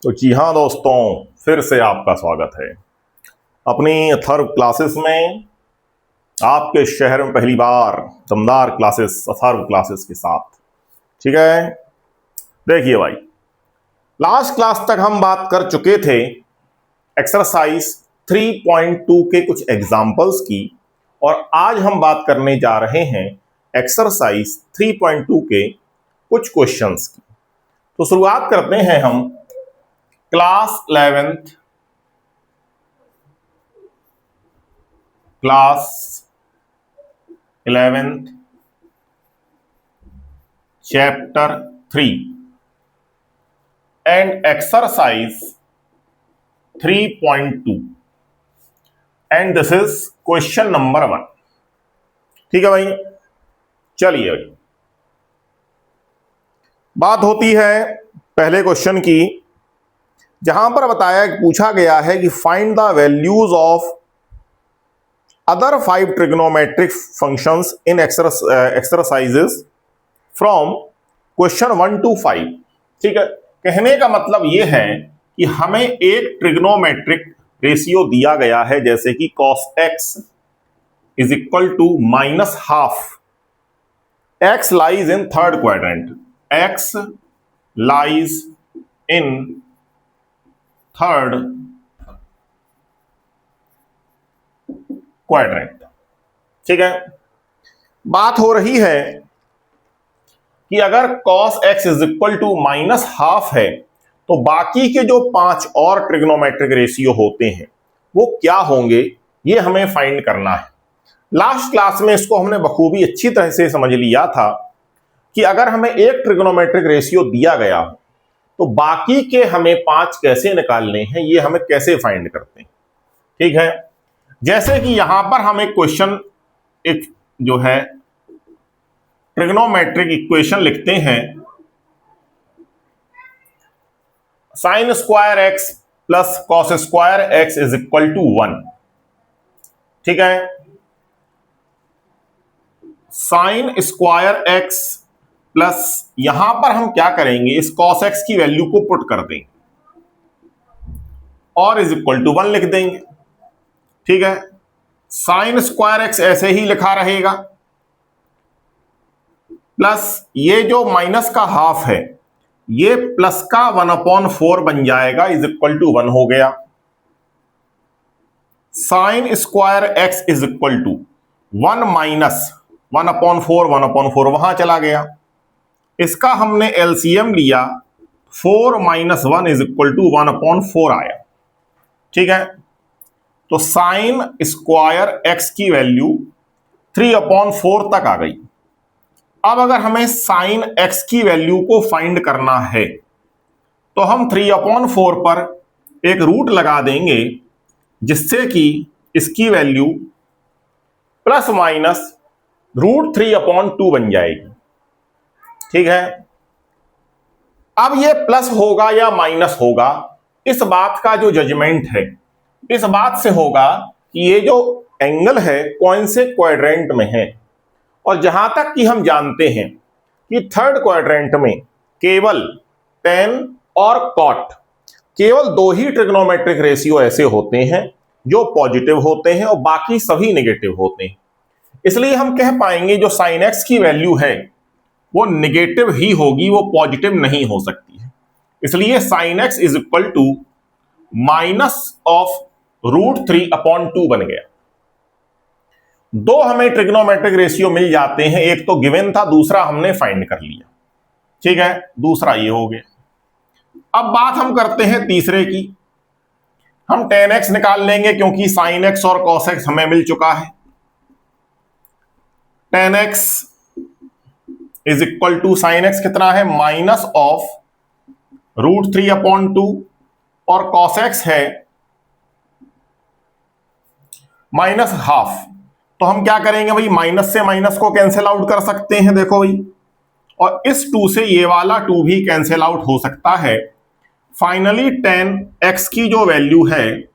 तो जी हाँ दोस्तों, फिर से आपका स्वागत है अपनी अथर्व क्लासेस में। आपके शहर में पहली बार दमदार क्लासेस अथर्व क्लासेस के साथ। ठीक है, देखिए भाई, लास्ट क्लास तक हम बात कर चुके थे एक्सरसाइज 3.2 के कुछ एग्जाम्पल्स की, और आज हम बात करने जा रहे हैं एक्सरसाइज 3.2 के कुछ क्वेश्चंस की। तो शुरुआत करते हैं हम class 11th chapter 3 and exercise 3.2 and this is question number 1। ठीक है भाई, चलिए भाई, बात होती है पहले क्वेश्चन की, जहां पर पूछा गया है कि find the values of other 5 trigonometric functions in exercises from question 1 to 5। ठीक है, कहने का मतलब यह है कि हमें एक ट्रिग्नोमेट्रिक रेशियो दिया गया है, जैसे कि cos x is equal to -12। x lies in third quadrant, x lies in third quadrant. ठीक है, बात हो रही है कि अगर cos x is equal to -12 है तो बाकी के जो 5 और ट्रिग्नोमेट्रिक रेशियो होते हैं वो क्या होंगे, ये हमें फाइंड करना है। लास्ट क्लास में इसको हमने बखूबी अच्छी तरह से समझ लिया था कि अगर हमें एक ट्रिग्नोमेट्रिक रेशियो दिया गया तो बाकी के हमें 5 कैसे निकालने हैं, ये हमें कैसे फाइंड करते हैं। ठीक है, जैसे कि यहां पर हम एक क्वेश्चन, एक जो है ट्रिग्नोमेट्रिक इक्वेशन लिखते हैं, sine square X plus cos square x is equal to 1। ठीक है, साइन स्क्वायर एक्स प्लस, यहां पर हम क्या करेंगे, इस कॉस एक्स की वैल्यू को पुट कर देंगे और इज इक्वल टू 1 लिख देंगे। ठीक है, साइन स्क्वायर एक्स ऐसे ही लिखा रहेगा, प्लस ये जो माइनस का हाफ है ये प्लस का 1/4 बन जाएगा, इज इक्वल टू 1 हो गया। Sine square x is equal to 1 minus 1/4 वहां चला गया, इसका हमने एलसीएम लिया, 4 - 1 इज इक्वल टू 1/4 आया। ठीक है, तो साइन स्क्वायर एक्स की वैल्यू 3/4 तक आ गई। अब अगर हमें साइन एक्स की वैल्यू को फाइंड करना है तो हम 3/4 पर एक रूट लगा देंगे, जिससे कि इसकी वैल्यू प्लस माइनस √3/2 बन जाएगी। ठीक है, अब ये प्लस होगा या माइनस होगा, इस बात का जो जजमेंट है इस बात से होगा कि ये जो एंगल है कौन से क्वाड्रेंट में है। और जहां तक कि हम जानते हैं कि थर्ड क्वाड्रेंट में केवल tan और cot, केवल 2 ही ट्रिग्नोमेट्रिक रेशियो ऐसे होते हैं जो पॉजिटिव होते हैं और बाकी सभी नेगेटिव होते हैं। इसलिए हम कह पाएंगे जो sin x की वैल्यू है वो नेगेटिव ही होगी, वो पॉजिटिव नहीं हो सकती है। इसलिए sin x is equal to -√3/2 बन गया। 2 हमें ट्रिग्नोमेट्रिक रेशियो मिल जाते हैं, एक तो गिवन था, दूसरा हमने फाइंड कर लिया। ठीक है, दूसरा ये हो गया। अब बात हम करते हैं तीसरे की, हम tan x निकाल लेंगे क्योंकि sin x और cos x हमें मिल चुका है। tan x is equal to sin x कितना है, -√3/2 और cos x है -12। तो हम क्या करेंगे भाई, माइनस से माइनस को कैंसिल आउट कर सकते हैं, देखो भाई, और इस 2 से ये वाला 2 भी कैंसिल आउट हो सकता है। फाइनली tan x की जो वैल्यू है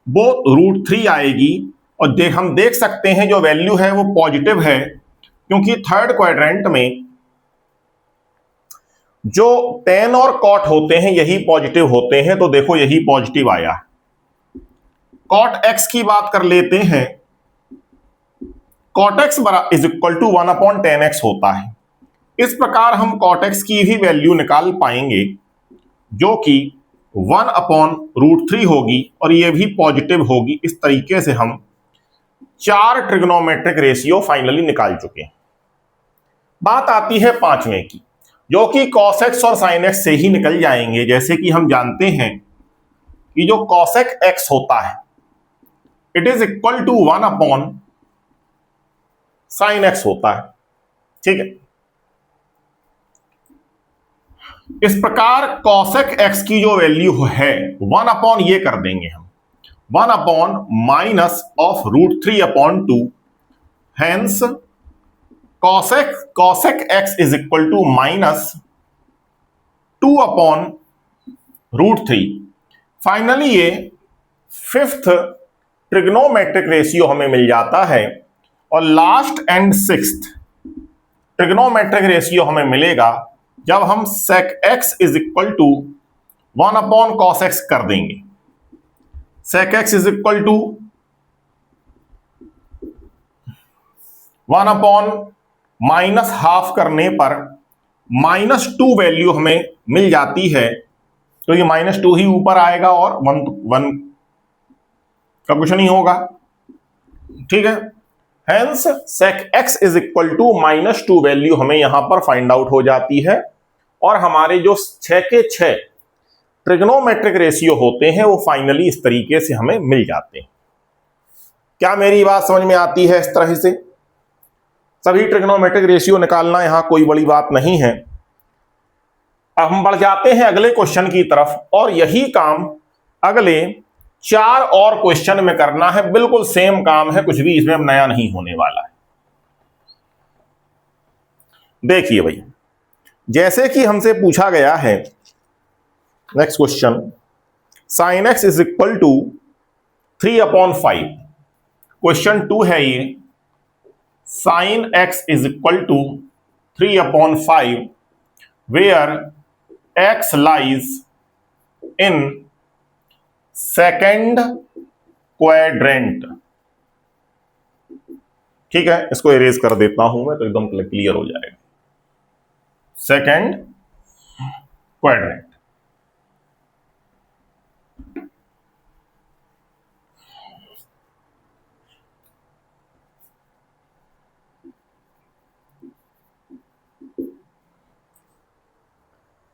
वो √3 आएगी, और हम देख सकते हैं जो वैल्यू है वो पॉजिटिव है, क्योंकि थर्ड क्वाड्रेंट में जो टेन और कॉट होते हैं यही पॉजिटिव होते हैं, तो देखो यही पॉजिटिव आया। कॉट एक्स की बात कर लेते हैं, cot X is equal to 1/10x होता है। इस प्रकार हम कॉट एक्स की भी वैल्यू निकाल पाएंगे जो कि 1/√3 होगी और ये भी पॉजिटिव होगी। इस तरीके से हम 4 ट्रिग्नोमेट्रिक रेशियो फाइनली निकाल चुके हैं। बात आती है पांचवें की, जो कि cos x और sin x से ही निकल जाएंगे। जैसे कि हम जानते हैं कि जो cosec x होता है it is equal to 1/sin x होता है। ठीक है, इस प्रकार cosec x की जो वैल्यू है 1/ ये कर देंगे हम 1/-√3/2। Hence cosec x is equal to -2/√3। Finally ये फिफ्थ ट्रिग्नोमेट्रिक रेशियो हमें मिल जाता है और last and sixth trigonometric ratio हमें मिलेगा जब हम sec x is equal to 1/cos x कर देंगे। sec x is equal to 1/-½ करने पर -2 वैल्यू हमें मिल जाती है, तो ये -2 ही ऊपर आएगा और 1 का कुछ नहीं होगा। ठीक है, hence sec x is equal to -2 value हमें यहां पर फाइंड आउट हो जाती है और हमारे जो 6 के 6 ट्रिग्नोमेट्रिक रेशियो होते हैं वो फाइनली इस तरीके से हमें मिल जाते हैं। क्या मेरी बात समझ में आती है? इस तरह से सभी ट्रिग्नोमेट्रिक रेशियो निकालना यहां कोई बड़ी बात नहीं है। अब हम बढ़ जाते हैं अगले क्वेश्चन की तरफ और यही काम अगले 4 और क्वेश्चन में करना है। बिल्कुल सेम काम है, कुछ भी इसमें नया नहीं होने वाला है। देखिए भाई, जैसे कि हमसे पूछा गया है next question, sin x is equal to 3/5। Question 2 है ये, sin x is equal to 3/5 where x lies in second quadrant. ठीक है, इसको इरेज कर देता हूं मैं तो एकदम क्लियर हो जाएगा। सेकेंड क्वाड्रेंट,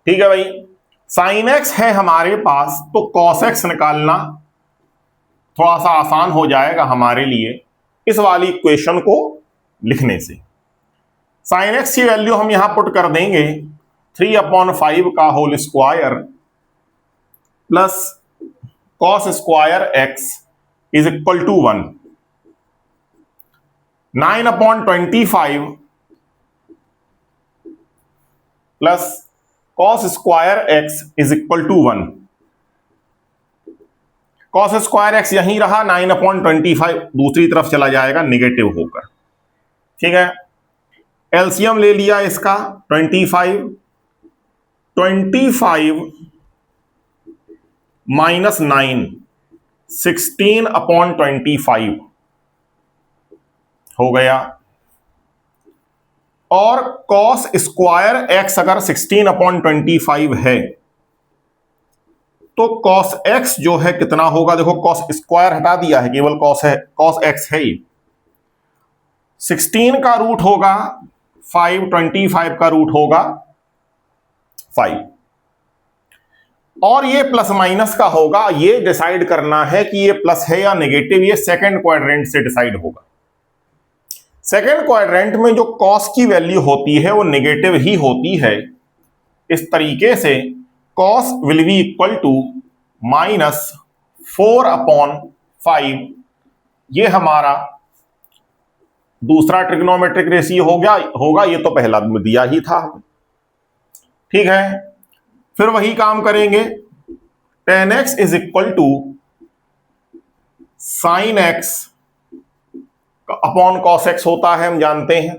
ठीक है भाई। sin x है हमारे पास तो cos x निकालना थोड़ा सा आसान हो जाएगा हमारे लिए इस वाली इक्वेशन को लिखने से। sin x की वैल्यू हम यहां पुट कर देंगे 3/5 का whole square plus cos square x is equal to 1। 9/25 plus cos square x is equal to 1। cos square x यहीं रहा, 9/25 दूसरी तरफ चला जाएगा नेगेटिव होकर। ठीक है, एलसीएम ले लिया इसका 25 माइनस 9 16/25 हो गया। और cos स्क्वायर x अगर 16/25 है तो cos x जो है कितना होगा? देखो cos स्क्वायर हटा दिया है, केवल cos है, cos x है ही। 16 का रूट होगा 5, 25 का रूट होगा 5 और ये प्लस माइनस का होगा। ये डिसाइड करना है कि ये प्लस है या नेगेटिव, ये सेकंड क्वाड्रेंट से डिसाइड होगा। सेकंड क्वाड्रेंट में जो cos की वैल्यू होती है वो नेगेटिव ही होती है। इस तरीके से cos will be equal to -4/5। ये हमारा दूसरा ट्रिग्नोमेट्रिक रेशियो होगा। ये तो पहला दिया ही था। ठीक है, फिर वही काम करेंगे। tan x is equal to sin x upon cos x होता है, हम जानते हैं।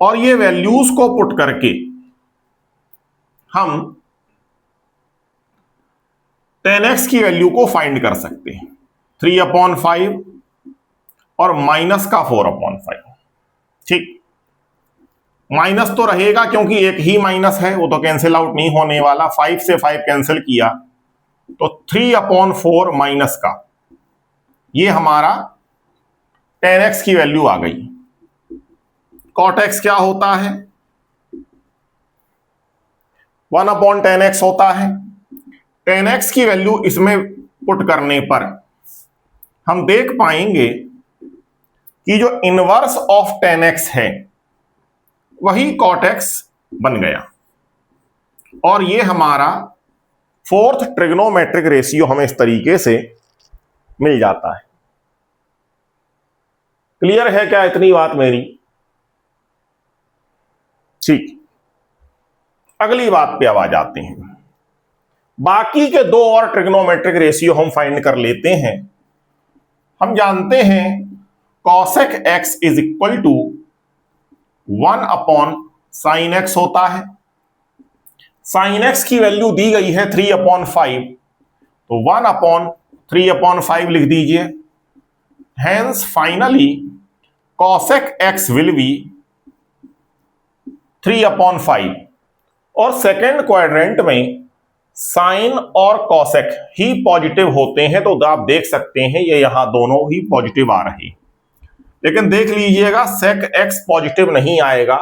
और ये वैल्यूज को पुट करके हम 10x की वैल्यू को फाइंड कर सकते हैं। 3/5 और माइनस का 4/5। ठीक, माइनस तो रहेगा क्योंकि एक ही माइनस है, वो तो कैंसिल आउट नहीं होने वाला। 5 से 5 कैंसिल किया तो 3/4 माइनस का, ये हमारा 10x की वैल्यू आ गई। cot x क्या होता है? 1/10x होता है। 10x की वैल्यू इसमें पुट करने पर हम देख पाएंगे कि जो इनवर्स ऑफ 10x है वही cot x बन गया, और ये हमारा फोर्थ ट्रिग्नोमेट्रिक रेशियो हमें इस तरीके से मिल जाता है। क्लियर है क्या इतनी बात मेरी? ठीक, अगली बात पे अब आ जाते हैं। बाकी के दो और ट्रिग्नोमेट्रिक रेशियो हम फाइंड कर लेते हैं। हम जानते हैं cosec x is equal to 1/sin x होता है। sin x की वैल्यू दी गई है 3/5, तो 1/3/5 लिख दीजिए। Hence finally cosec x will be 3/5, और सेकेंड क्वाड्रेंट में साइन और कॉसेक ही पॉजिटिव होते हैं, तो आप देख सकते हैं ये यहां दोनों ही पॉजिटिव आ रहे हैं। लेकिन देख लीजिएगा sec x पॉजिटिव नहीं आएगा,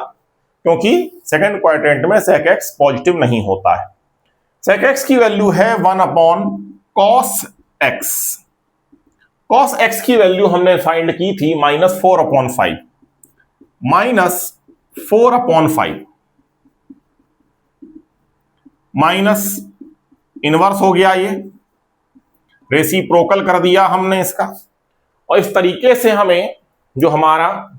क्योंकि सेकेंड क्वाड्रेंट में sec x पॉजिटिव नहीं होता है। sec x की वैल्यू है 1/cos x। cos x की वैल्यू हमने फाइंड की थी -4/5, -4/5 माइनस इनवर्स हो गया, ये रेसिप्रोकल कर दिया हमने इसका, और इस तरीके से हमें जो हमारा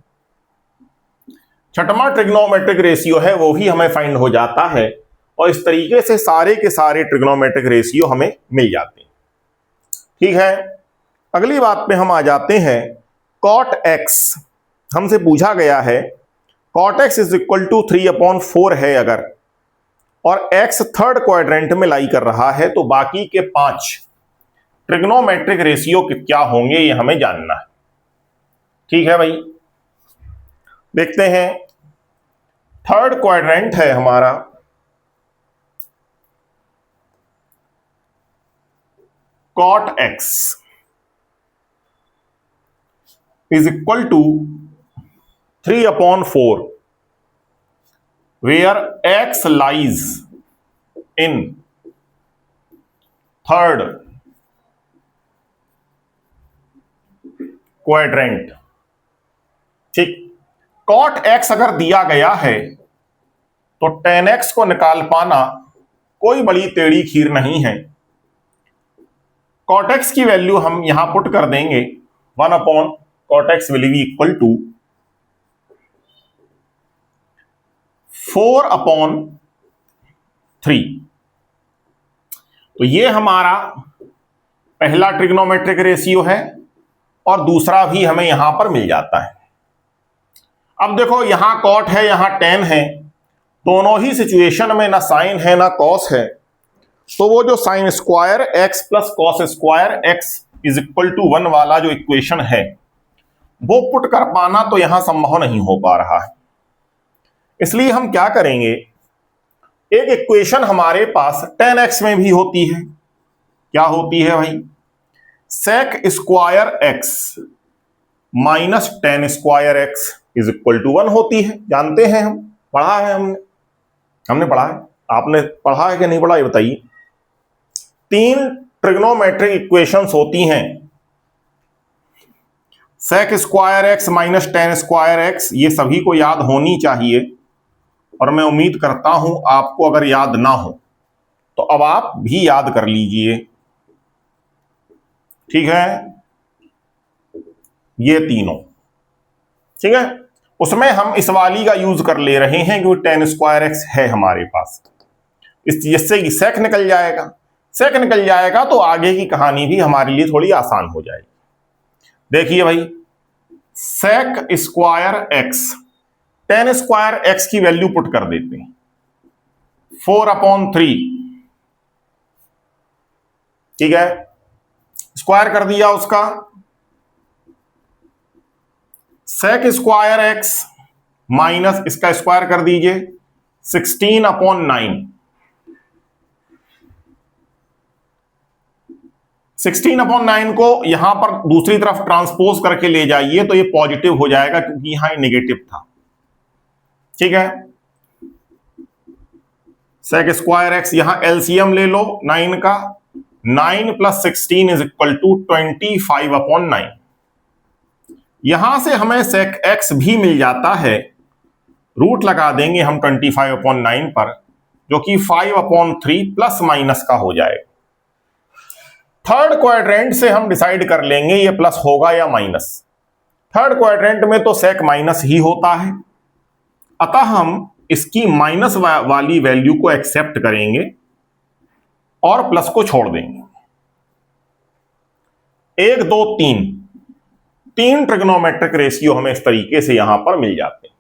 छठवां ट्रिग्नोमेट्रिक रेशियो है वो भी हमें फाइंड हो जाता है, और इस तरीके से सारे के सारे ट्रिग्नोमेट्रिक रेशियो हमें मिल जाते हैं। ठीक है, अगली बात पे हम आ जाते हैं। cot x हमसे पूछा गया है, cot x is equal to 3/4 है अगर, और x थर्ड क्वाड्रेंट में लाई कर रहा है, तो बाकी के 5 ट्रिग्नोमेट्रिक रेशियो क्या होंगे ये हमें जानना है। ठीक है भाई, देखते हैं। थर्ड क्वाड्रेंट है हमारा, cot x is equal to 3/4 where x lies in third quadrant। ठीक, cot x अगर दिया गया है तो tan x को निकाल पाना कोई बड़ी टेढ़ी खीर नहीं है। cot x की वैल्यू हम यहां पुट कर देंगे, 1/cot x will be equal to 4/3। तो ये हमारा पहला ट्रिग्नोमेट्रिक रेशियो है, और दूसरा भी हमें यहां पर मिल जाता है। अब देखो, यहां cot है यहां tan है, दोनों ही सिचुएशन में ना साइन है ना cos है, तो वो जो sine square x plus cos square x is equal to 1 वाला जो इक्वेशन है वो पुट कर पाना तो यहां संभव नहीं हो पा रहा है। इसलिए हम क्या करेंगे, एक इक्वेशन हमारे पास tan x में भी होती है। क्या होती है भाई? sec square x minus tan square x is equal to 1 होती है। जानते हैं, हम पढ़ा है, हमने पढ़ा है। आपने पढ़ा है कि नहीं पढ़ा ये बताइए। 3 ट्रिग्नोमेट्रिक इक्वेशंस होती हैं, sec square x minus tan square x, ये सभी को याद होनी चाहिए, और मैं उम्मीद करता हूं आपको अगर याद ना हो तो अब आप भी याद कर लीजिए। ठीक है, ये तीनों, ठीक है। उसमें हम इस वाली का यूज कर ले रहे हैं क्योंकि tan स्क्वायर x है हमारे पास, इससे sec निकल जाएगा। sec निकल जाएगा तो आगे की कहानी भी हमारे लिए थोड़ी आसान हो जाएगी। देखिए भाई, sec square x tan square x की वैल्यू पुट कर देते हैं, 4/3, ठीक है, स्क्वायर कर दिया उसका, सेक स्क्वायर एक्स माइनस इसका स्क्वायर कर दीजिए 16/9। 16/9 को यहां पर दूसरी तरफ ट्रांसपोज करके ले जाइए तो ये पॉजिटिव हो जाएगा क्योंकि यहां नेगेटिव था, ठीक है। सेक स्क्वायर एक्स, यहां एलसीएम ले लो 9 का, 9 + 16 = 25/9। यहां से हमें सेक एक्स भी मिल जाता है, रूट लगा देंगे हम 25/9 पर, जो कि 5/3 प्लस माइनस का हो जाएगा। थर्ड क्वाड्रेंट से हम डिसाइड कर लेंगे ये प्लस होगा या माइनस। थर्ड क्वाड्रेंट में तो सेक माइनस ही होता है, अतः हम इसकी माइनस वाली वैल्यू को एक्सेप्ट करेंगे और प्लस को छोड़ देंगे। 1 2 3 ट्रिग्नोमेट्रिक रेशियो हमें इस तरीके से यहां पर मिल जाते हैं।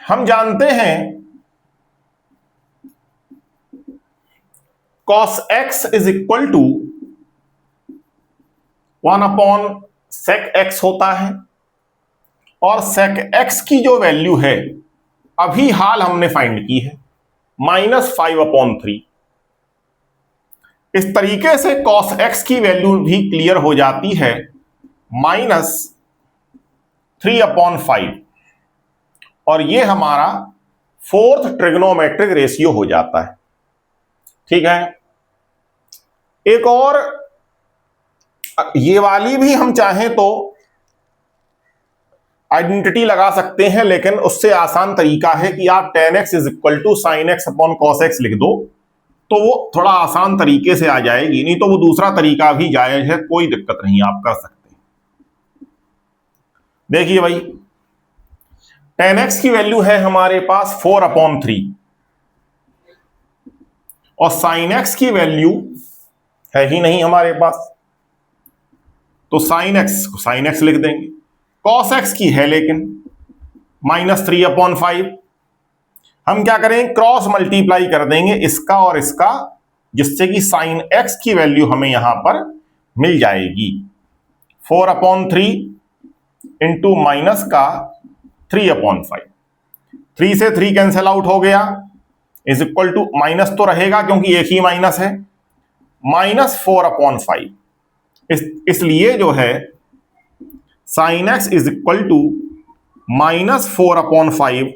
हम जानते हैं cos x = 1/sec x होता है, और sec x की जो वैल्यू है अभी हाल हमने फाइंड की है -5/3। इस तरीके से cos x की वैल्यू भी क्लियर हो जाती है -3/5, और ये हमारा फोर्थ ट्रिग्नोमेट्रिक रेशियो हो जाता है, ठीक है। एक और ये वाली भी हम चाहें तो आइडेंटिटी लगा सकते हैं, लेकिन उससे आसान तरीका है कि आप tan x = sin x/cos x लिख दो, तो वो थोड़ा आसान तरीके से आ जाएगी। नहीं तो वो दूसरा तरीका भी जायज है, कोई दिक्कत नहीं, आप कर सकते हैं। देखिए भाई, tan x की वैल्यू है हमारे पास 4/3, और sin x की वैल्यू है ही नहीं हमारे पास, तो sin x को sin x लिख देंगे। cos x की है लेकिन -3/5, हम क्या करें, क्रॉस मल्टीप्लाई कर देंगे इसका और इसका, जिससे कि sin x की वैल्यू हमें यहां पर मिल जाएगी 4/3 इंटू माइनस का 3/5। 3 से 3 कैंसिल आउट हो गया, = माइनस तो रहेगा क्योंकि एक ही माइनस है, -4/5। इसलिए जो है sin x = -4/5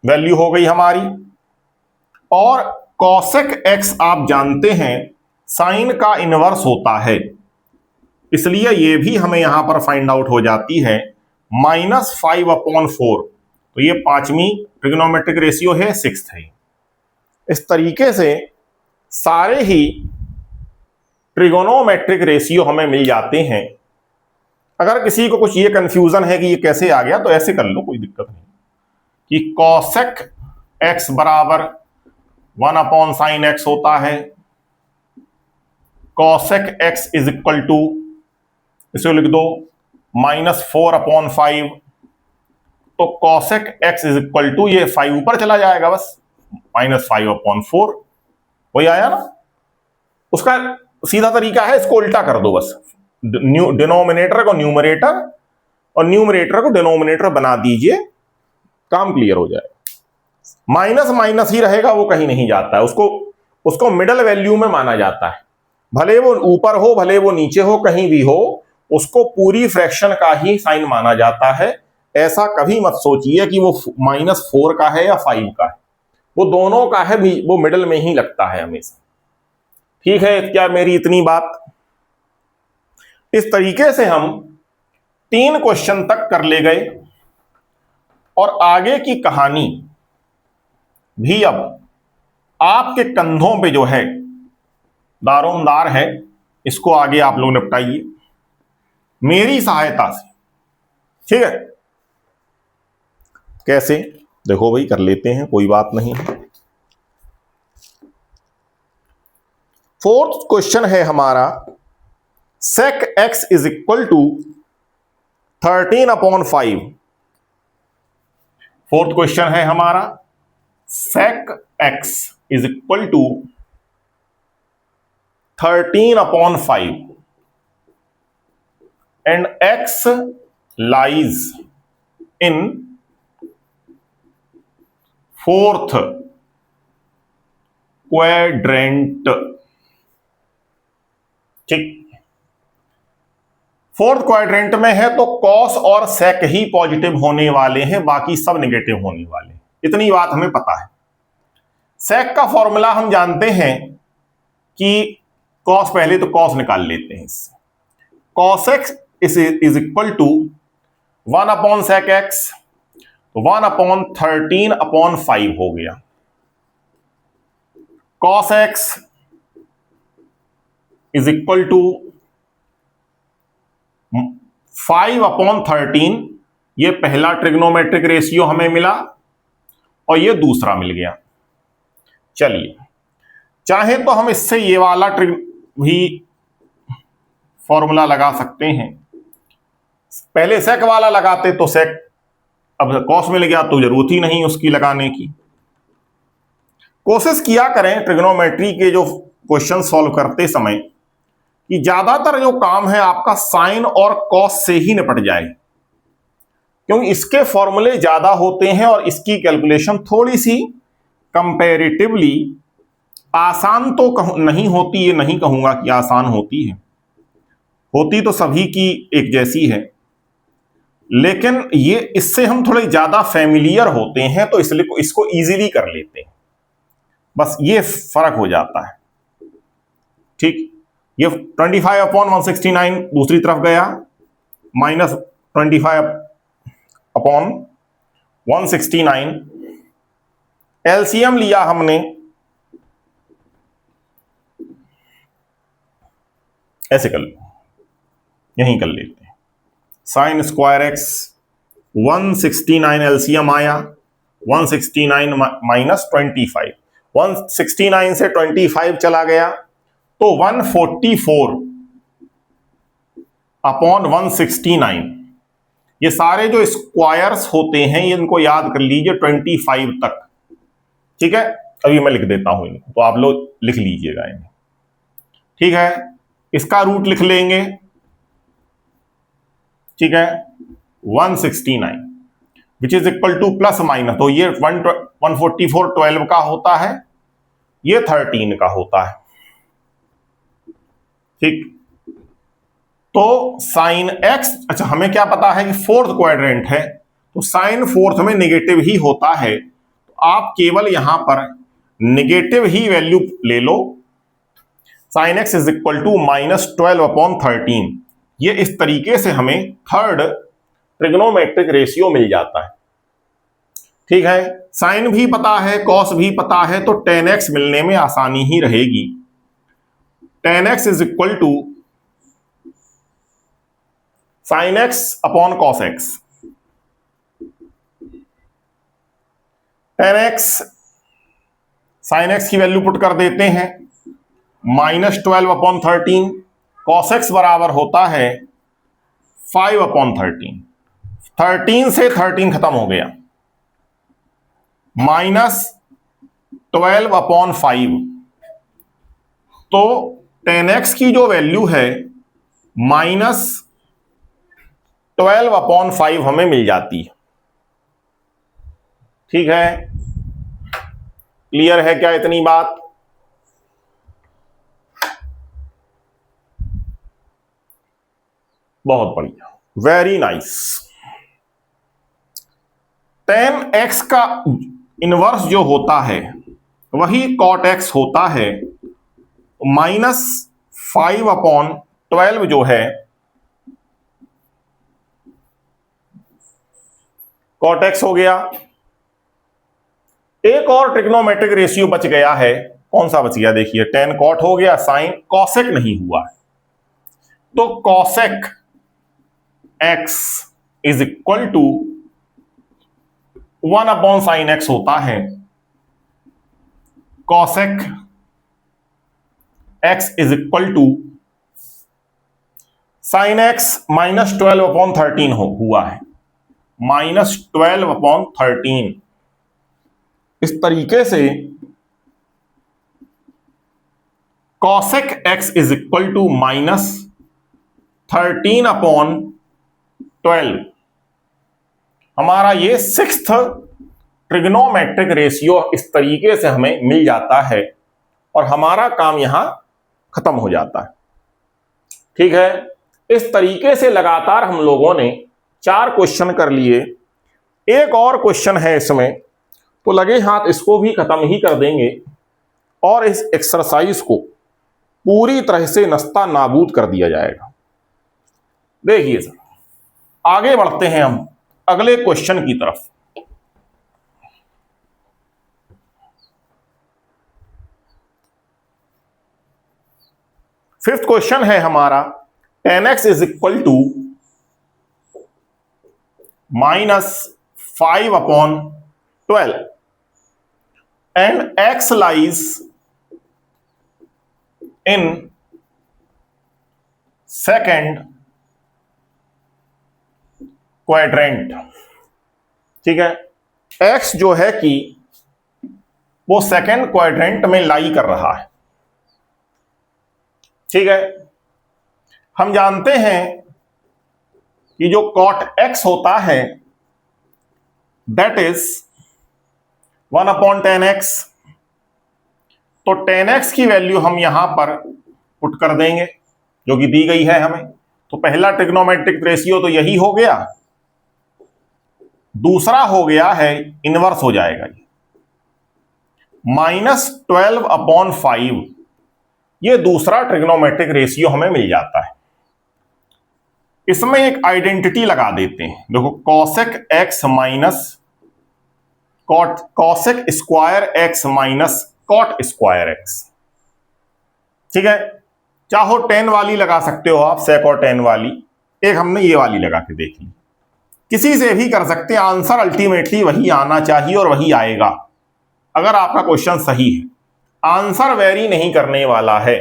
वैल्यू हो गई हमारी। और cosec x आप जानते हैं साइन का इनवर्स होता है, इसलिए ये भी हमें यहां पर फाइंड आउट हो जाती है -5/4। तो ये पांचवी ट्रिग्नोमेट्रिक रेशियो है, सिक्स्थ है। इस तरीके से सारे ही ट्रिगोनोमेट्रिक रेशियो हमें मिल जाते हैं। अगर किसी को कुछ ये कंफ्यूजन है कि ये कैसे आ गया, तो ऐसे कर लो, कोई दिक्कत नहीं, कि cosec x बराबर 1/sin x होता है, cosec x = इसे लिख दो -4/5। तो cosec x = ये 5 ऊपर चला जाएगा, बस -5/4 वही आया ना। उसका सीधा तरीका है, इसको उल्टा कर दो, बस डिनोमिनेटर को न्यूमरेटर और न्यूमरेटर को डिनोमिनेटर बना दीजिए, काम क्लियर हो जाएगा। माइनस माइनस ही रहेगा, वो कहीं नहीं जाता है, उसको मिडल वैल्यू में माना जाता है, भले वो ऊपर हो भले वो नीचे हो, कहीं भी हो, उसको पूरी फ्रैक्शन का ही साइन माना जाता है। ऐसा कभी मत सोचिए कि वो -4 का है या 5 का है, वो दोनों का है, वो मिडल में ही लगता है हमेशा, ठीक है। क्या मेरी इतनी बात? इस तरीके से हम 3 क्वेश्चन तक कर ले गए, और आगे की कहानी भी अब आपके कंधों पे जो है दारोमदार है, इसको आगे आप लोग निपटाइए मेरी सहायता से, ठीक है। कैसे, देखो भाई, कर लेते हैं, कोई बात नहीं। फोर्थ क्वेश्चन है हमारा, sec x = 13/5 फोर्थ क्वेश्चन है हमारा sec x is equal to 13/5 and x lies in fourth quadrant। ठीक, फोर्थ क्वाड्रेंट में है तो कॉस और सेक ही पॉजिटिव होने वाले हैं, बाकी सब नेगेटिव होने वाले हैं, इतनी बात हमें पता है। सेक का फॉर्मूला हम जानते हैं कि कॉस, पहले तो कॉस निकाल लेते हैं इससे। Cos x is equal to 1/sec x, तो 1/13/5 हो गया। Cos x is equal to 5/13, ये पहला ट्रिग्नोमेट्रिक रेशियो हमें मिला और ये दूसरा मिल गया। चलिए, चाहे तो हम इससे ये वाला भी फॉर्मूला लगा सकते हैं। पहले सेक वाला लगाते तो सेक, अब कॉस मिल गया तो जरूरत ही नहीं उसकी लगाने की। कोशिश किया करें ट्रिग्नोमेट्री के जो क्वेश्चन सॉल्व करते समय कि ज्यादातर जो काम है आपका साइन और कॉस से ही निपट जाए, क्योंकि इसके फॉर्मूले ज्यादा होते हैं और इसकी कैलकुलेशन थोड़ी सी कंपैरेटिवली आसान तो नहीं होती, ये नहीं कहूंगा कि आसान होती है, होती तो सभी की एक जैसी है, लेकिन ये इससे हम थोड़े ज्यादा फैमिलियर होते हैं तो इसलिए इसको इजीली कर लेते हैं, बस ये फर्क हो जाता है। ठीक, ये 25/169 दूसरी तरफ गया, -25/169, एलसीएम लिया हमने, ऐसे कर लो, यहीं कर लेते हैं। साइन स्क्वायर एक्स 169 एलसीएम आया, 169 माइनस 25, 169 से 25 चला गया तो 144/169। ये सारे जो स्क्वायर्स होते हैं इनको याद कर लीजिए 25 तक। ठीक है, अभी मैं लिख देता हूं इनको, तो आप लोग लिख लीजिएगा इन्हें। ठीक है, इसका रूट लिख लेंगे। ठीक है, 169 which is equal two plus minus, तो ये 144 12 का होता है, ये 13 का होता है। ठीक, तो साइन एक्स, अच्छा हमें क्या पता है कि फोर्थ क्वाड्रेंट है तो साइन फोर्थ में नेगेटिव ही होता है, तो आप केवल यहां पर नेगेटिव ही वैल्यू ले लो। Sine X is equal to -12/13, ये इस तरीके से हमें थर्ड ट्रिग्नोमेट्रिक रेशियो मिल जाता है। ठीक है, साइन भी पता है, कॉस भी पता है, तो tan x मिलने में आसानी ही रहेगी। tan x is equal to sin x upon cos x। tan x, sin x की वैल्यू पुट कर देते हैं, -12/13, cos x बराबर होता है 5/13, 13 से 13 खत्म हो गया, -12/5, तो tan x की जो वैल्यू है -12/5 हमें मिल जाती है। ठीक है, क्लियर है क्या इतनी बात? बहुत बढ़िया, वेरी नाइस। tan x का इनवर्स जो होता है वही cot x होता है, -5/12 जो है cot x हो गया। एक और ट्रिग्नोमेट्रिक रेशियो बच गया है, कौन सा बच गया देखिए, tan cot हो गया, साइन cosec नहीं हुआ, तो cosec x is equal to 1/sin x होता है। cosec x is equal to sin x -12/13 हुआ है, -12/13। इस तरीके से cosec x is equal to -13/12। हमारा ये सिक्स्थ ट्रिग्नोमेट्रिक रेशियो इस तरीके से हमें मिल जाता है और हमारा काम यहां खत्म हो जाता है। ठीक है, इस तरीके से लगातार हम लोगों ने 4 क्वेश्चन कर लिए। एक और क्वेश्चन है इसमें, तो लगे हाथ इसको भी खत्म ही कर देंगे और इस एक्सरसाइज को पूरी तरह से नस्ता नाबूद कर दिया जाएगा। देखिए सर, आगे बढ़ते हैं हम अगले क्वेश्चन की तरफ। फिफ्थ क्वेश्चन है हमारा tan x is equal to -5/12 and x lies in second quadrant. ठीक है, x जो है कि वो सेकेंड क्वाड्रेंट में लाई कर रहा है। ठीक है, हम जानते हैं कि जो cot x होता है दैट इज 1/tan x। तो tan x की वैल्यू हम यहां पर पुट कर देंगे जो कि दी गई है हमें। तो पहला ट्रिग्नोमेट्रिक रेशियो तो यही हो गया, दूसरा हो गया है इनवर्स हो जाएगा ये -12/5। ये दूसरा ट्रिग्नोमेट्रिक रेशियो हमें मिल जाता है। इसमें एक आइडेंटिटी लगा देते हैं। देखो cosec x minus cosec square x minus cot square x। ठीक है, चाहो tan वाली लगा सकते हो आप, sec और tan वाली। एक हमने ये वाली लगा के देख ली, किसी से भी कर सकते हैं। आंसर अल्टीमेटली वही आना चाहिए और वही आएगा अगर आपका क्वेश्चन सही है। आंसर वेरी नहीं करने वाला है।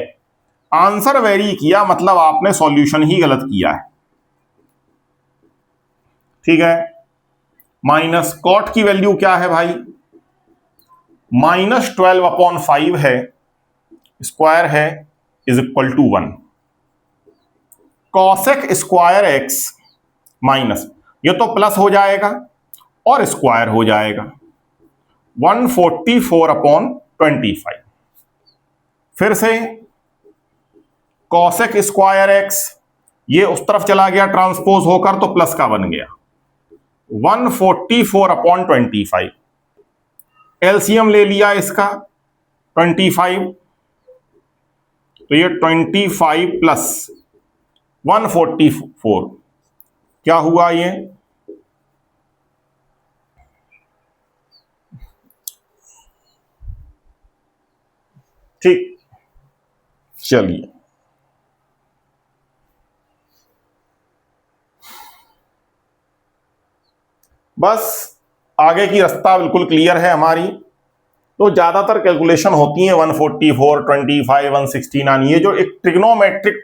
आंसर वेरी किया मतलब आपने सॉल्यूशन ही गलत किया है। ठीक है, माइनस कॉट की वैल्यू क्या है भाई, -12/5 है, स्क्वायर है is equal to 1। Cosec square x minus, ये तो प्लस हो जाएगा और स्क्वायर हो जाएगा 144/25। फिर से कॉसेक स्क्वायर एक्स, ये उस तरफ चला गया ट्रांसपोज होकर तो प्लस का बन गया 144/25। एलसीएम ले लिया इसका 25, तो ये 25 प्लस 144 क्या हुआ ये, ठीक। चलिए बस आगे की रास्ता बिल्कुल क्लियर है हमारी। तो ज्यादातर कैलकुलेशन होती है 144, 25, 169। ये जो एक ट्रिग्नोमेट्रिक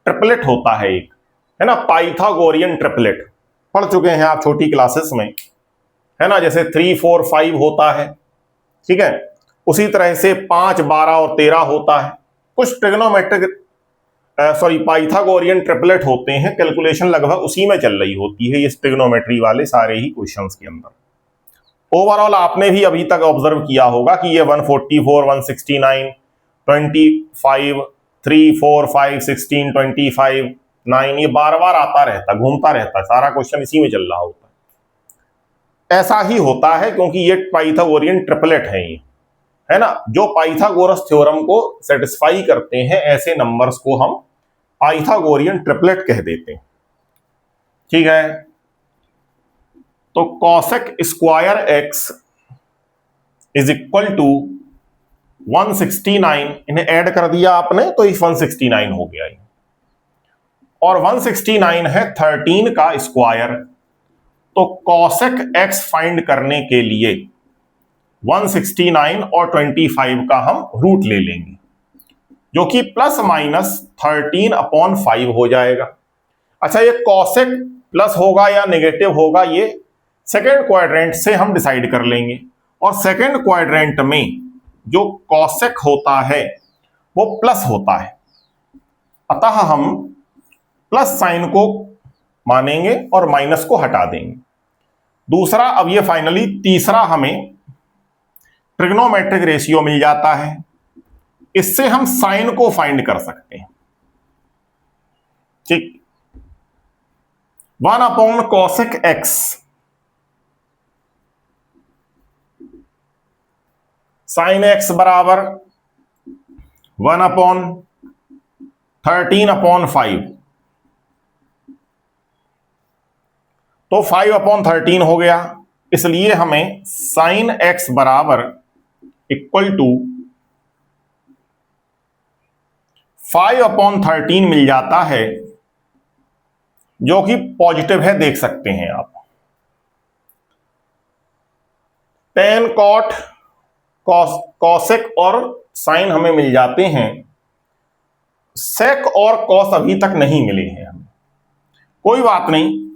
ट्रिपलेट होता है एक, है ना, पाइथागोरियन ट्रिपलेट, पढ़ चुके हैं आप छोटी क्लासेस में, है ना। जैसे 3, 4, 5 होता है, ठीक है, उसी तरह से 5, 12 और 13 होता है। कुछ ट्रिग्नोमेट्रिक पाइथागोरियन ट्रिपलेट होते हैं, कैलकुलेशन लगभग उसी में चल रही होती है ये ट्रिग्नोमेट्री वाले सारे ही क्वेश्चंस के अंदर। ओवरऑल आपने भी अभी तक ऑब्जर्व किया होगा कि ये 144, 169, 25, 3, 4, 5, 16, 25, 9 ये बार बार आता रहता, घूमता रहता, सारा क्वेश्चन इसी में चल रहा होता है। ऐसा ही होता है क्योंकि ये पाइथागोरियन ट्रिपलेट है ये, है ना। जो पाइथागोरस थ्योरम को सेटिस्फाई करते हैं ऐसे नंबर्स को हम पाइथागोरियन ट्रिपलेट कह देते हैं। ठीक है, तो cosec square x is equal to 169, इन्हें ऐड कर दिया आपने तो ये 169 हो गया ये। और 169 है 13 का स्क्वायर, तो कॉसेक एक्स फाइंड करने के लिए 169 और 25 का हम रूट ले लेंगे जो कि प्लस माइनस 13/5 हो जाएगा। अच्छा, ये कॉसेक प्लस होगा या नेगेटिव होगा ये सेकेंड क्वाड्रेंट से हम डिसाइड कर लेंगे। और सेकेंड क्वाड्रेंट में जो कॉसेक होता है वो प्लस होता है, अतः हम प्लस साइन को मानेंगे और माइनस को हटा देंगे। दूसरा, अब ये फाइनली तीसरा हमें ट्रिग्नोमेट्रिक रेशियो मिल जाता है, इससे हम साइन को फाइंड कर सकते हैं। ठीक, 1/cosec x साइन x बराबर 1/13/5, तो 5/13 हो गया, इसलिए हमें साइन x बराबर इक्वल टू 5/13 मिल जाता है, जो कि पॉजिटिव है, देख सकते हैं आप। tan cot कॉसेक और साइन हमें मिल जाते हैं, सेक और कॉस अभी तक नहीं मिले हैं हमें। कोई बात नहीं,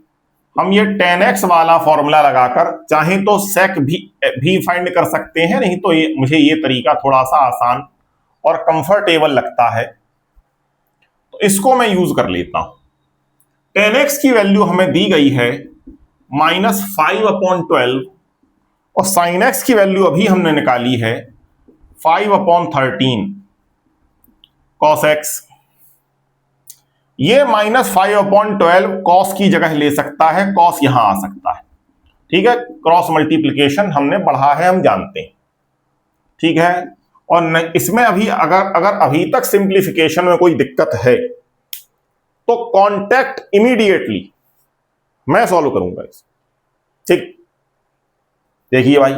हम ये tan x वाला फॉर्मूला लगाकर चाहें तो सेक भी फाइंड कर सकते हैं, नहीं तो मुझे ये तरीका थोड़ा सा आसान और कंफर्टेबल लगता है, तो इसको मैं यूज कर लेता हूं। tan x की वैल्यू हमें दी गई है -5/12 और sin x की वैल्यू अभी हमने निकाली है 5/13 cos x। ये -5/12 cos की जगह ले सकता है, cos यहां आ सकता है। ठीक है, क्रॉस मल्टीप्लीकेशन हमने पढ़ा है, हम जानते हैं। ठीक है, और इसमें अभी अगर अभी तक सिंप्लीफिकेशन में कोई दिक्कत है तो कॉन्टैक्ट इमीडिएटली, मैं सॉल्व करूंगा इस। ठीक, देखिए भाई,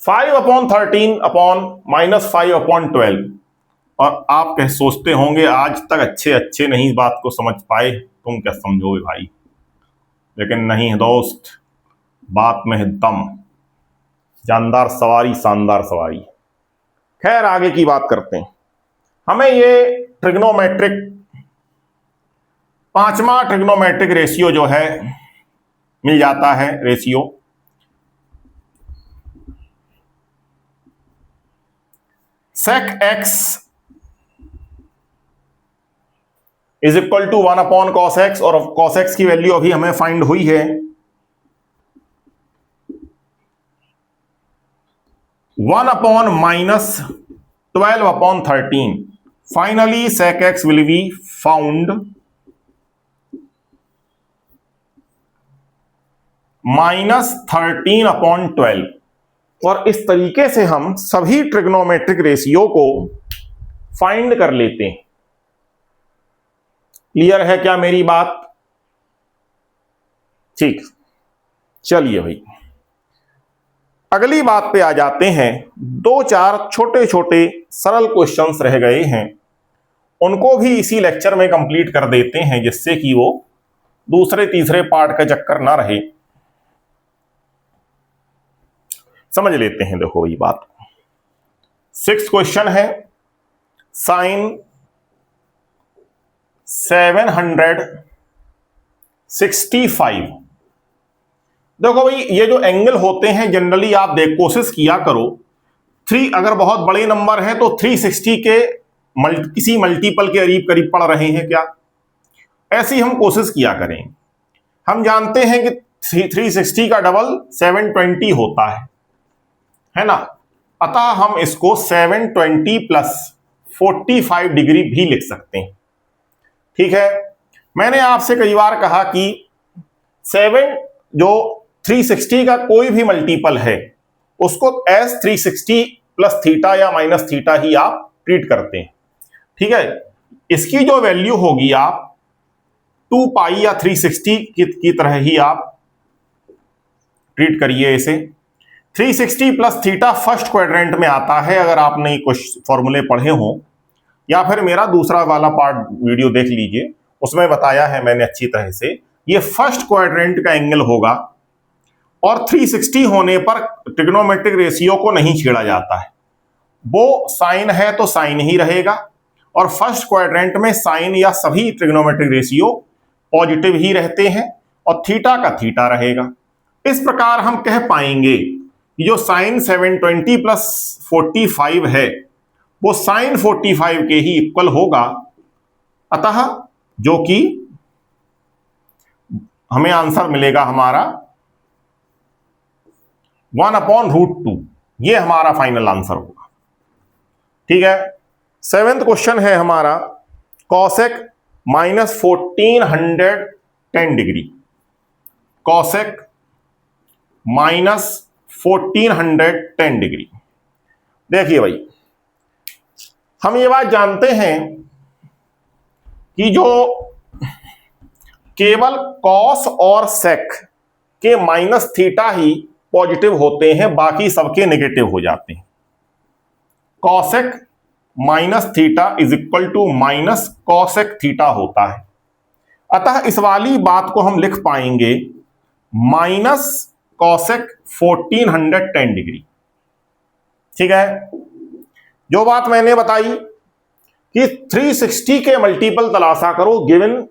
5/13 अपॉन -5/12, और आप कह सोचते होंगे आज तक अच्छे नहीं इस बात को समझ पाए, तुम क्या समझोगे भाई, लेकिन नहीं है दोस्त, बात में है दम। जानदार सवारी, शानदार सवारी। खैर, आगे की बात करते हैं। हमें ये ट्रिग्नोमेट्रिक पांचवा ट्रिग्नोमेट्रिक रेशियो जो है मिल जाता है, ratio sec x is equal to 1/cos x, और cos x की वैल्यू अभी हमें फाइंड हुई है 1/-12/13। Finally sec x will be found -13/12। और इस तरीके से हम सभी ट्रिग्नोमेट्रिक रेशियो को फाइंड कर लेते हैं। क्लियर है क्या मेरी बात? ठीक, चलिए भाई अगली बात पे आ जाते हैं। 2-4 छोटे छोटे सरल क्वेश्चंस रह गए हैं, उनको भी इसी लेक्चर में कंप्लीट कर देते हैं, जिससे कि वो दूसरे तीसरे पार्ट का चक्कर ना रहे। समझ लेते हैं। देखो ये बात, 6th क्वेश्चन है, साइन 765। देखो भाई, ये जो एंगल होते हैं जनरली आप कोशिश किया करो, 3 अगर बहुत बड़े नंबर हैं तो 360 के किसी मल्टीपल के करीब पड़ रहे हैं क्या, ऐसी हम कोशिश किया करें। हम जानते हैं कि 360 का डबल 720 होता है ना, अतः हम इसको 720 + 45 डिग्री भी लिख सकते हैं। ठीक है, मैंने आपसे कई बार कहा कि 7 जो 360 का कोई भी मल्टीपल है उसको एस 360 + थीटा या -थीटा ही आप ट्रीट करते हैं। ठीक है, इसकी जो वैल्यू होगी आप 2 पाई या 360 की तरह ही आप ट्रीट करिए इसे। 360 + थीटा फर्स्ट क्वाड्रेंट में आता है, अगर आपने कुछ फॉर्मूले पढ़े हो या फिर मेरा दूसरा वाला पार्ट वीडियो देख लीजिए, उसमें बताया है मैंने अच्छी तरह से। ये फर्स्ट क्वाड्रेंट का एंगल होगा और 360 होने पर ट्रिग्नोमेट्रिक रेशियो को नहीं छेड़ा जाता है, वो साइन है तो साइन ही रहेगा, और फर्स्ट क्वाड्रेंट में साइन या सभी ट्रिग्नोमेट्रिक रेशियो पॉजिटिव ही रहते हैं और थीटा का थीटा रहेगा। इस प्रकार हम कह पाएंगे कि जो साइन 720 प्लस 45 है वो साइन 45 के ही इक्वल होगा। अतः जो कि हमें आंसर मिलेगा हमारा 1/√2, ये हमारा फाइनल आंसर होगा। ठीक है। 7th क्वेश्चन है हमारा कॉसेक -1410 डिग्री, कॉसेक -1410 डिग्री। देखिए भाई, हम ये बात जानते हैं कि जो केवल कॉस और सेक के माइनस थीटा ही पॉजिटिव होते हैं, बाकी सबके नेगेटिव हो जाते हैं। Cosec minus theta is equal to minus cosec theta होता है। अतः इस वाली बात को हम लिख पाएंगे माइनस कॉसेक 1410 डिग्री। ठीक है। जो बात मैंने बताई कि 360 के मल्टीपल तलाशा करो गिवन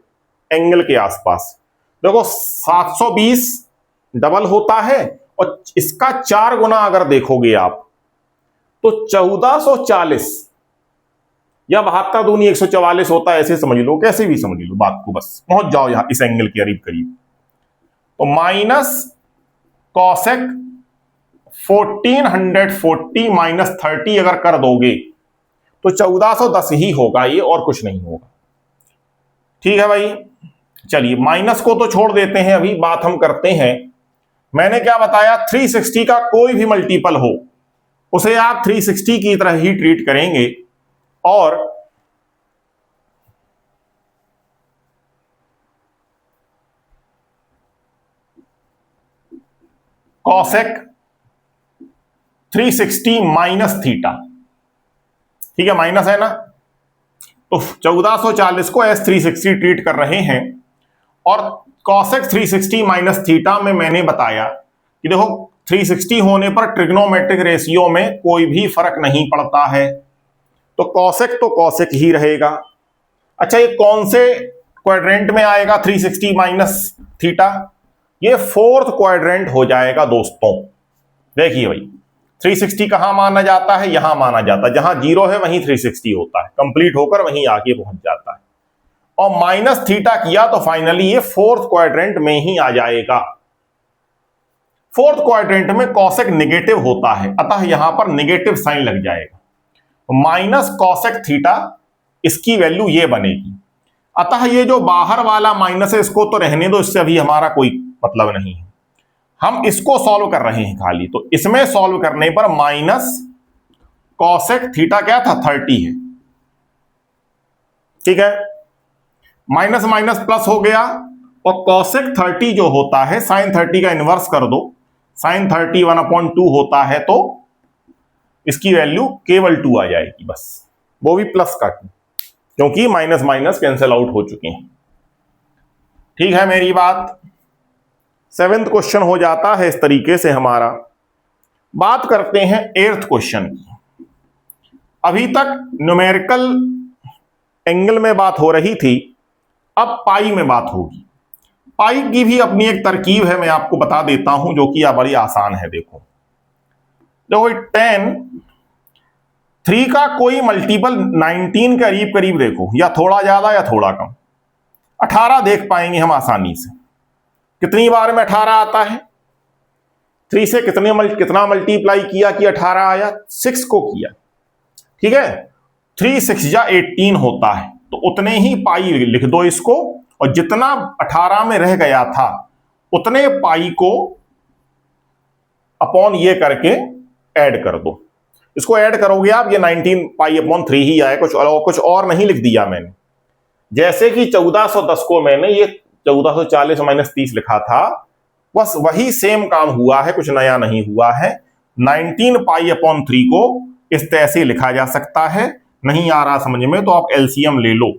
एंगल के आसपास। देखो 720 डबल होता है और इसका 4 गुना अगर देखोगे आप तो 1440 या 72 दूनी 144 होता है, ऐसे समझ लो, कैसे भी समझ लो बात को, बस पहुंच जाओ यहां इस एंगल के करीब करीब। तो माइनस कॉसेक 1440 माइनस 30 अगर कर दोगे तो 1410 ही होगा ये, और कुछ नहीं होगा। ठीक है भाई, चलिए माइनस को तो छोड़ देते हैं, अभी बात हम करते हैं। मैंने क्या बताया, 360 का कोई भी मल्टीपल हो उसे आप 360 की तरह ही ट्रीट करेंगे और कॉसेक 360 माइनस थीटा, ठीक है, माइनस है ना, तो 1440 को एस 360 ट्रीट कर रहे हैं। और कॉसेक 360 माइनस थीटा में मैंने बताया कि देखो 360 होने पर ट्रिग्नोमेट्रिक रेशियो में कोई भी फर्क नहीं पड़ता है, तो कॉसेक ही रहेगा। अच्छा, ये कौन से क्वाड्रेंट में आएगा 360 माइनस थीटा? ये 4th क्वाड्रेंट हो जाएगा दोस्तों। देखिए भाई, 360 कहां माना जाता है? यहां माना जाता है, जहां 0 है वहीं 360 होता है, कंप्लीट होकर वहीं आके पहुंच जाता है। और माइनस थीटा किया तो फाइनली ये 4th क्वाड्रेंट में ही आ जाएगा। 4th क्वाड्रेंट में कॉसेक नेगेटिव होता है, अतः यहां पर नेगेटिव साइन लग जाएगा, माइनस कॉसेक थीटा, इसकी वैल्यू ये बनेगी। अतः ये जो बाहर वाला माइनस है इसको तो रहने दो, इससे अभी हमारा कोई मतलब नहीं है, हम इसको सॉल्व कर रहे हैं खाली। तो इसमें सॉल्व करने पर माइनस कॉसेक थीटा क्या था? 30 है। ठीक है, माइनस माइनस प्लस हो गया, और कॉसेक 30 जो होता है साइन 30 का इनवर्स कर दो, साइन 30 1/2 होता है, तो इसकी वैल्यू केवल 2 आ जाएगी, बस, वो भी प्लस का 2, क्योंकि माइनस माइनस कैंसिल आउट हो चुके हैं। ठीक है मेरी बात। 7th क्वेश्चन हो जाता है इस तरीके से हमारा। बात करते हैं 8th क्वेश्चन की। अभी तक न्यूमेरिकल एंगल में बात हो रही थी, अब पाई में बात होगी। पाई की भी अपनी एक तरकीब है, मैं आपको बता देता हूं, जो कि बड़ी आसान है। देखो 10 3 का कोई मल्टीपल 19 के करीब करीब देखो, या थोड़ा ज्यादा या थोड़ा कम, 18 देख पाएंगे हम आसानी से। कितनी बार में 18 आता है? 3 से कितना मल्टीप्लाई किया कि 18 आया? 6 को किया। ठीक है, 3 6 या 18 होता है, तो उतने ही पाई लिख दो इसको, और जितना 18 में रह गया था उतने पाई को अपॉन ये करके ऐड कर दो। इसको ऐड करोगे आप, ये 19 पाई अपॉन 3 ही आए, कुछ और नहीं लिख दिया मैंने। जैसे कि 1410 को मैंने ये 1440 माइनस 30 लिखा था, बस वही सेम काम हुआ है, कुछ नया नहीं हुआ है। 19 पाई अपॉन 3 को इस तरह से लिखा जा सकता है। नहीं आ रहा समझ में तो आप एलसीएम ले लो,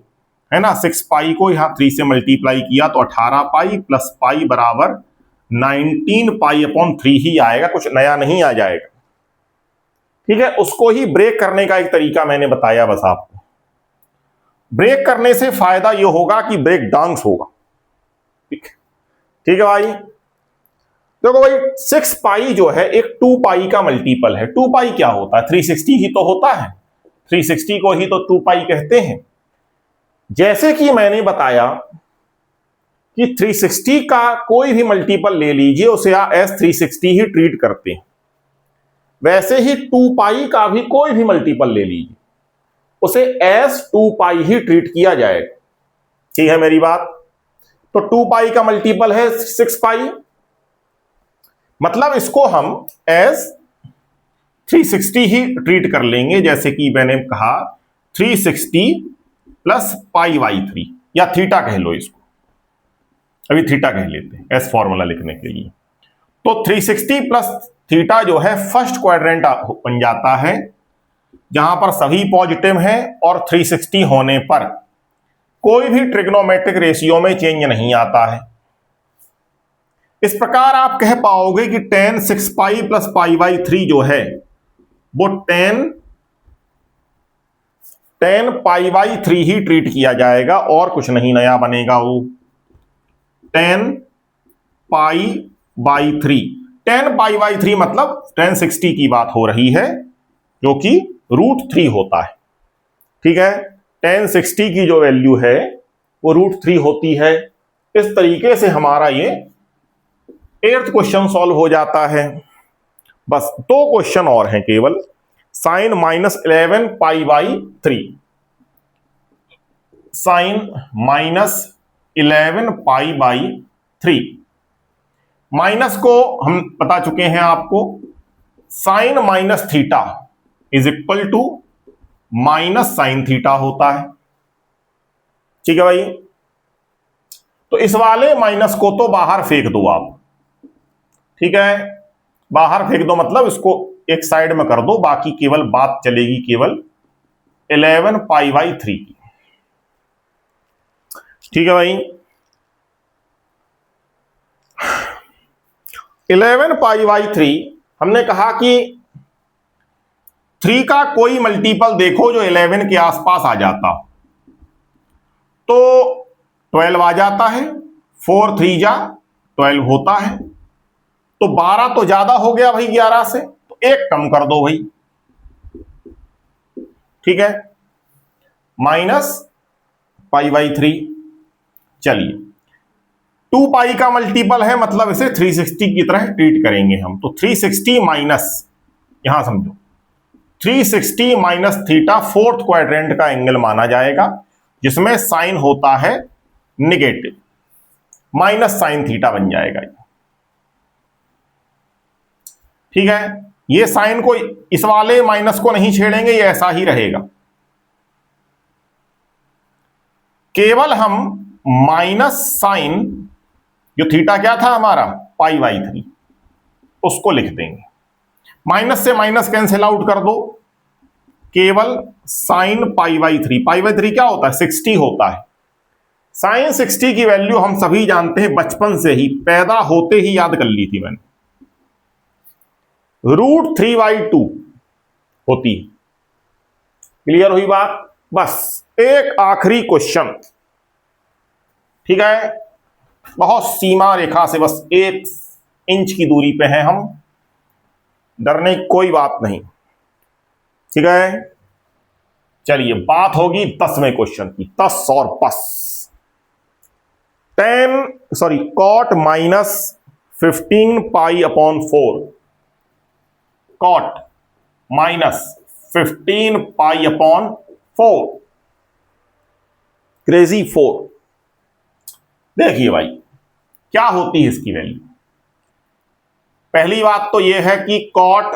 है ना। 6 पाई को यहां 3 से मल्टीप्लाई किया तो 18 पाई प्लस पाई बराबर 19 पाई अपॉन 3 ही आएगा, कुछ नया नहीं आ जाएगा। ठीक है, उसको ही ब्रेक करने का एक तरीका मैंने बताया बस आपको। ब्रेक करने से फायदा यह होगा कि ब्रेक डाउन होगा, ठीक है भाई। देखो भाई 6 पाई जो है एक 2 पाई का मल्टीपल है। 2 पाई क्या होता है? 360 ही तो होता है। 360 को ही तो 2 पाई कहते हैं। जैसे कि मैंने बताया कि 360 का कोई भी मल्टीपल ले लीजिए, उसे आप एस 360 ही ट्रीट करते हैं। वैसे ही 2 पाई का भी कोई भी मल्टीपल ले लीजिए, उसे एस 2 पाई ही ट्रीट किया जाएगा। ठीक है मेरी बात? तो 2 पाई का मल्टीपल है 6 पाई, मतलब इसको हम एस 360 ही ट्रीट कर लेंगे। जैसे कि मैंने कहा 360 प्लस पाई बाई 3, या थीटा कह लो इसको, अभी थीटा कह लेते हैं एस फॉर्मूला लिखने के लिए। तो 360 प्लस थीटा जो है फर्स्ट क्वाड्रेंट बन जाता है, जहां पर सभी पॉजिटिव हैं और 360 होने पर कोई भी ट्रिग्नोमेट्रिक रेशियो में चेंज नहीं आता है। इस प्रकार आप कह पाओगे कि tan 6 pi plus pi by 3 जो है वो tan pi by 3 he treat किया जाएगा, और कुछ नहीं नया बनेगा। वो tan pi by 3, tan pi by 3 मतलब tan 60 की बात हो रही है, जो कि √3 होता है। ठीक है, tan 60 की जो वैल्यू है वो √3 होती है। इस तरीके से हमारा ये 8th क्वेश्चन सॉल्व हो जाता है। बस 2 क्वेश्चन और हैं केवल। Sine -11 pi by 3, sine -11 pi by 3, minus को हम बता चुके हैं आपको, sine minus theta is equal to minus sine theta होता है। ठीक है भाई, तो इस वाले माइनस को तो बाहर फेंक दो आप। ठीक है, बाहर फेंक दो मतलब इसको एक साइड में कर दो, बाकी केवल बात चलेगी केवल 11 पाई बाई 3 की। ठीक है भाई, 11 पाई बाई 3 हमने कहा कि 3 का कोई मल्टीपल देखो जो 11 के आसपास आ जाता हो, तो 12 आ जाता है। 4 3 जा 12 होता है, तो 12 तो ज्यादा हो गया भाई 11 से, तो एक कम कर दो भाई। ठीक है, माइनस पाई बाई 3। चलिए 2 पाई का मल्टीपल है, मतलब इसे 360 की तरह ट्रीट करेंगे हम। तो 360 माइनस, यहां समझो 360 माइनस थीटा 4th क्वाड्रेंट का एंगल माना जाएगा, जिसमें साइन होता है निगेटिव, माइनस साइन थीटा बन जाएगा। ठीक है, ये साइन को इस वाले माइनस को नहीं छेड़ेंगे, ये ऐसा ही रहेगा। केवल हम माइनस साइन, जो थीटा क्या था हमारा पाई बाई 3, उसको लिख देंगे। माइनस से माइनस कैंसिल आउट कर दो, केवल sine pi by 3। Pi by 3 क्या होता है? 60 होता है। साइन 60 की वैल्यू हम सभी जानते हैं, बचपन से ही, पैदा होते ही याद कर ली थी मैंने, √3/2 होती है। क्लियर हुई बात? बस एक आखिरी क्वेश्चन। ठीक है, बहुत सीमा रेखा से बस 1 इंच की दूरी पे हैं हम, डरने की कोई बात नहीं। ठीक है, चलिए बात होगी 10वें क्वेश्चन की। 10 और बस। Cot -15 pi upon 4, cot -15 pi upon 4, crazy 4। देखिए भाई क्या होती है इसकी वैल्यू। पहली बात तो यह है कि cot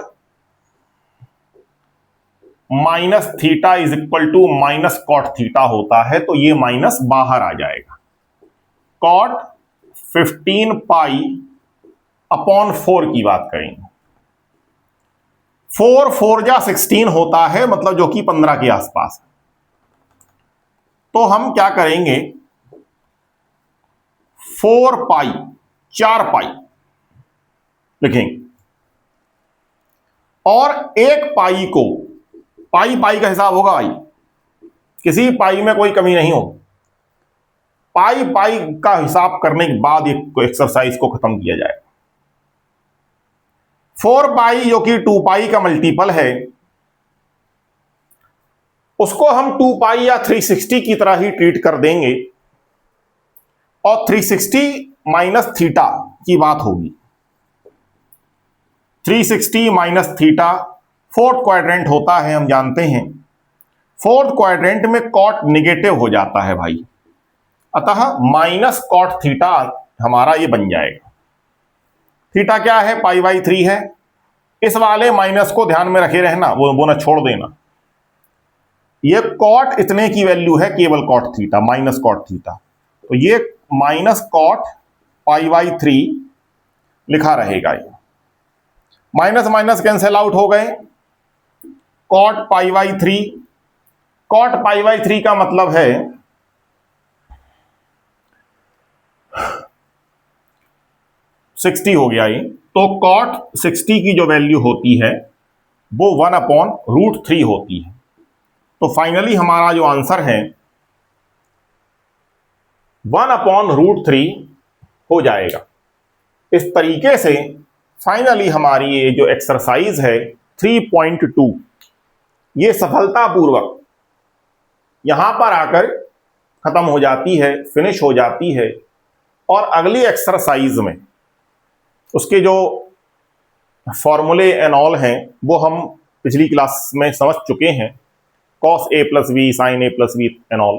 minus theta is equal to minus cot theta होता है, तो ये माइनस बाहर आ जाएगा। कॉट 15 पाई अपॉन 4 की बात करेंगे। 4 4 जा 16 होता है, मतलब जो कि 15 के आसपास है। तो हम क्या करेंगे, 4 पाई 4 पाई लिखेंगे, और 1 पाई को, पाई पाई का हिसाब होगा भाई, किसी पाई में कोई कमी नहीं हो, पाई पाई का हिसाब करने के बाद एक एक्सरसाइज को खत्म किया जाएगा। 4 पाई जो कि 2 पाई का मल्टीपल है, उसको हम 2 पाई या 360 की तरह ही ट्रीट कर देंगे और 360 माइनस थीटा की बात होगी। 360 माइनस थीटा फोर्थ क्वाड्रेंट होता है, हम जानते हैं। फोर्थ क्वाड्रेंट में कॉट निगेटिव हो जाता है भाई, अतः माइनस कॉट थीटा हमारा ये बन जाएगा। थीटा क्या है? π/3 है। इस वाले माइनस को ध्यान में रखे रहना, वो ना छोड़ देना। ये कॉट इतने की वैल्यू है, केवल cot theta, minus cot theta, तो ये माइनस कॉट π/3 लिखा रहेगा। ये माइनस माइनस कैंसिल आउट हो गए। कॉट π/3, कॉट π/3 का मतलब है 60 हो गया ये। तो कॉट 60 की जो वैल्यू होती है वो 1/√3 होती है। तो फाइनली हमारा जो आंसर है 1/√3 हो जाएगा। इस तरीके से फाइनली हमारी ये जो एक्सरसाइज है 3.2 ये सफलतापूर्वक यहां पर आकर खत्म हो जाती है, फिनिश हो जाती है। और अगली एक्सरसाइज में उसके जो फॉर्मूले एंड ऑल हैं वो हम पिछली क्लास में समझ चुके हैं, cos a + v sin a + v and all.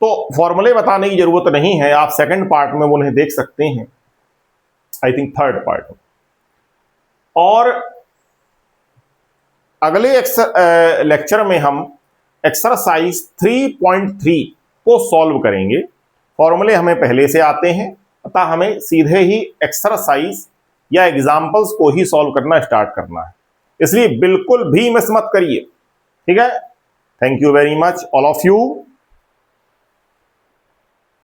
तो फॉर्मूले बताने की जरूरत नहीं है, आप सेकंड पार्ट में वो उन्हें देख सकते हैं, आई थिंक थर्ड पार्ट में। और अगले लेक्चर में हम एक्सरसाइज 3.3 को सॉल्व करेंगे। फॉर्मूले हमें पहले से आते हैं, अतः हमें सीधे ही एक्सरसाइज या एग्जाम्पल्स को ही सॉल्व करना स्टार्ट करना है, इसलिए बिल्कुल भी मिस मत करिए। ठीक है, thank you very much all of you.